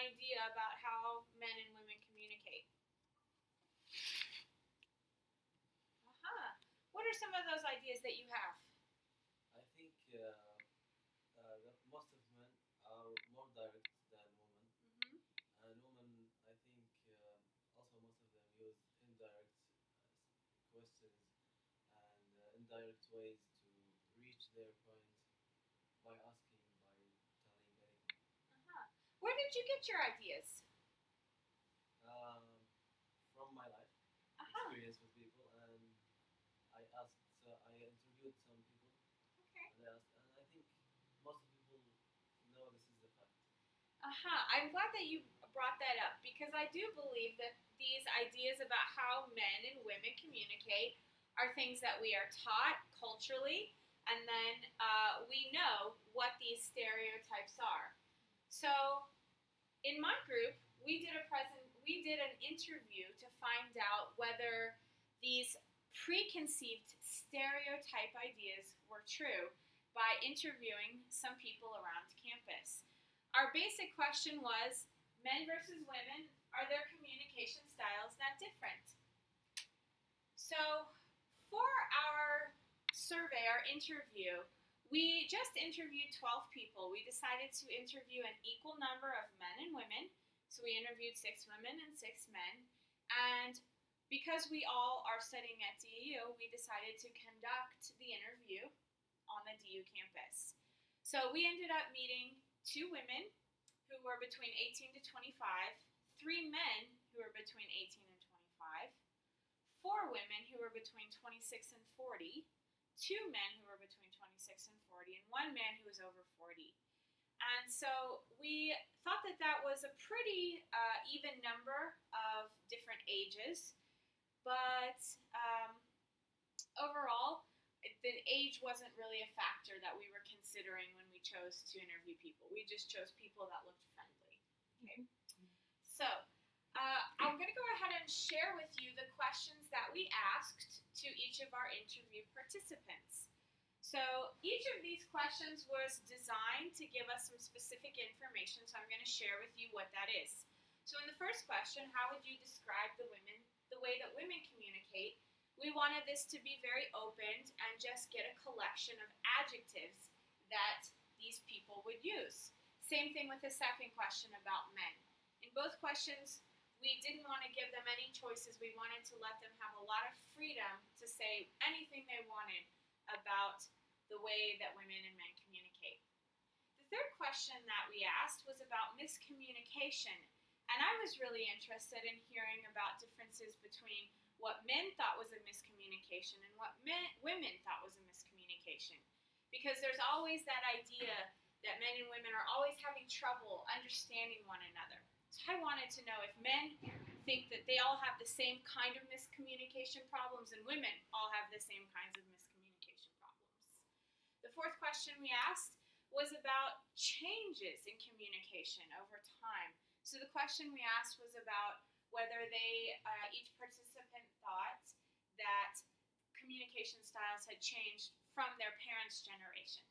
idea about how men and women communicate. Uh-huh. What are some of those ideas that you have? I think that most of men are more direct than women, Mm-hmm. and women, I think, also most of them use indirect questions and indirect ways to reach their point by asking, by telling anything. Uh-huh. Where did you get your ideas? Um, from my life Uh-huh. experience with people, and I asked, I interviewed some people, Okay. and I asked, and I think most of people know this is the fact. Uh-huh. I'm glad that you brought that up because I do believe that these ideas about how men and women communicate are things that we are taught culturally, and then we know what these stereotypes are. So, in my group, we did an interview to find out whether these preconceived stereotype ideas were true by interviewing some people around campus. Our basic question was men versus women, are their communication styles that different? So, for our survey, our interview, we just interviewed 12 people. We decided to interview an equal number of men and women. So, we interviewed 6 women and 6 men. And because we all are studying at DU, we decided to conduct the interview on the DU campus. So, we ended up meeting 2 women who were between 18 to 25, 3 men who were between 18 and 25, 4 women who were between 26 and 40, 2 men who were between 26 and 40, and 1 man who was over 40. And so we thought that that was a pretty even number of different ages, but overall, the age wasn't really a factor that we were considering when we chose to interview people. We just chose people that looked friendly. Okay. So, I'm going to go ahead and share with you the questions that we asked to each of our interview participants. So, each of these questions was designed to give us some specific information, so I'm going to share with you what that is. So, in the first question, how would you describe the way that women communicate? We wanted this to be very open and just get a collection of adjectives that these people would use. Same thing with the second question about men. In both questions, we didn't want to give them any choices. We wanted to let them have a lot of freedom to say anything they wanted about the way that women and men communicate. The third question that we asked was about miscommunication. And I was really interested in hearing about differences between what men thought was a miscommunication and what women thought was a miscommunication. Because there's always that idea that men and women are always having trouble understanding one another. So I wanted to know if men think that they all have the same kind of miscommunication problems and women all have the same kinds of miscommunication problems. The fourth question we asked was about changes in communication over time. So the question we asked was about whether each participant thought that communication styles had changed from their parents' generation.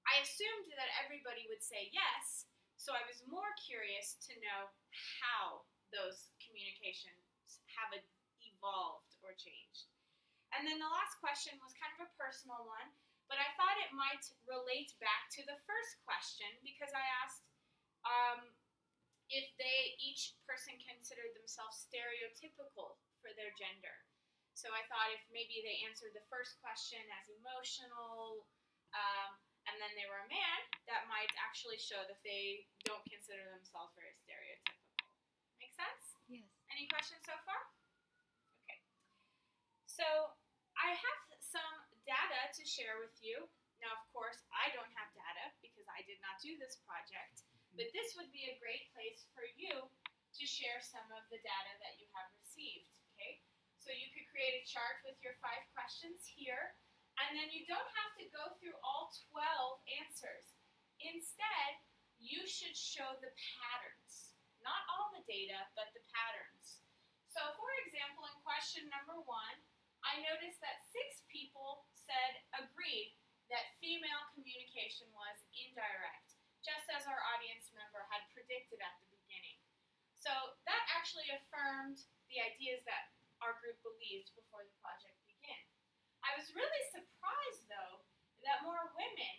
I assumed that everybody would say yes, so I was more curious to know how those communications have evolved or changed. And then the last question was kind of a personal one, but I thought it might relate back to the first question because I asked if each person considered themselves stereotypical for their gender. So I thought if maybe they answered the first question as emotional, and then they were a man, that might actually show that they don't consider themselves very stereotypical. Make sense? Yes. Any questions so far? Okay. So I have some data to share with you. Now, of course, I don't have data because I did not do this project, but this would be a great place for you to share some of the data that you have received. Okay? So you could create a chart with your 5 questions here. And then you don't have to go through all 12 answers. Instead, you should show the patterns. Not all the data, but the patterns. So for example, in question number 1, I noticed that 6 people agreed that female communication was indirect, just as our audience member had predicted at the beginning. So that actually affirmed the ideas that our group believed before the project began. I was really surprised, though, that more women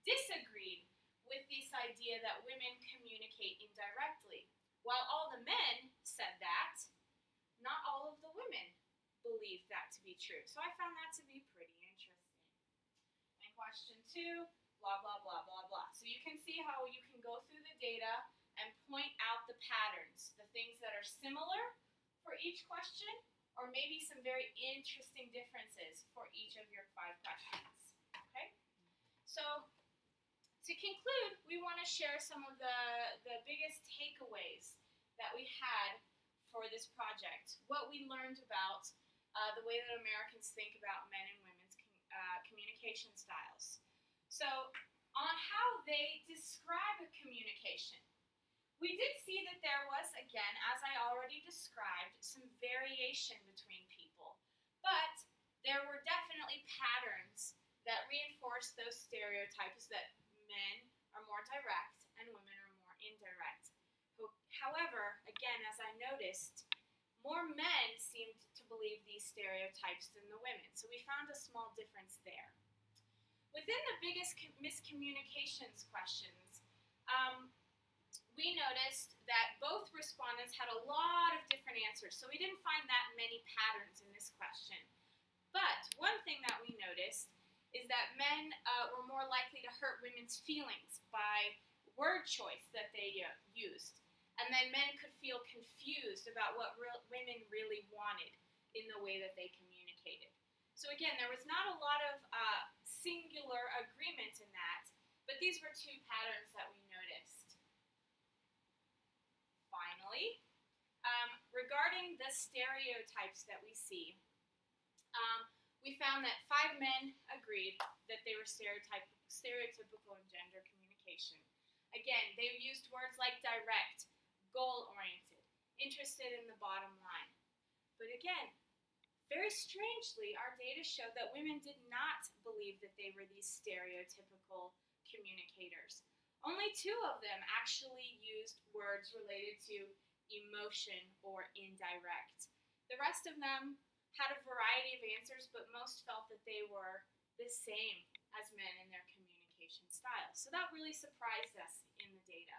disagreed with this idea that women communicate indirectly. While all the men said that, not all of the women believed that to be true. So I found that to be pretty interesting. And question 2, blah, blah, blah, blah, blah. So you can see how you can go through the data and point out the patterns, the things that are similar for each question, or maybe some very interesting differences for each of your 5 questions. Okay? So to conclude, we want to share some of the biggest takeaways that we had for this project, what we learned about the way that Americans think about men and women's communication styles. So on how they describe a communication. We did see that there was, again, as I already described, some variation between people, but there were definitely patterns that reinforce those stereotypes that men are more direct and women are more indirect. However, again, as I noticed, more men seemed to believe these stereotypes than the women, so we found a small difference there. Within the biggest miscommunications questions, we noticed that both respondents had a lot of different answers, so we didn't find that many patterns in this question. But one thing that we noticed is that men were more likely to hurt women's feelings by word choice that they used. And then men could feel confused about what women really wanted in the way that they communicated. So again, there was not a lot of singular agreement in that, but these were 2 patterns that we noticed. Finally, regarding the stereotypes that we see, we found that 5 men agreed that they were stereotypical in gender communication. Again, they used words like direct, goal-oriented, interested in the bottom line. But again, very strangely, our data showed that women did not believe that they were these stereotypical communicators. Only 2 of them actually used words related to emotion or indirect. The rest of them had a variety of answers, but most felt that they were the same as men in their communication style. So that really surprised us in the data.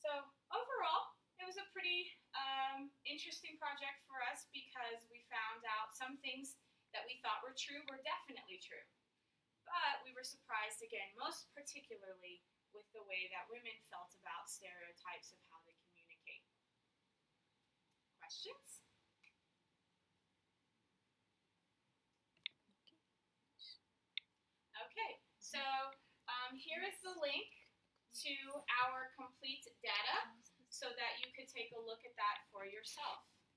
So overall, it was a pretty interesting project for us because we found out some things that we thought were true were definitely true. But we were surprised again, most particularly with the way that women felt about stereotypes of how they communicate. Questions? Okay, so here is the link to our complete data so that you could take a look at that for yourself.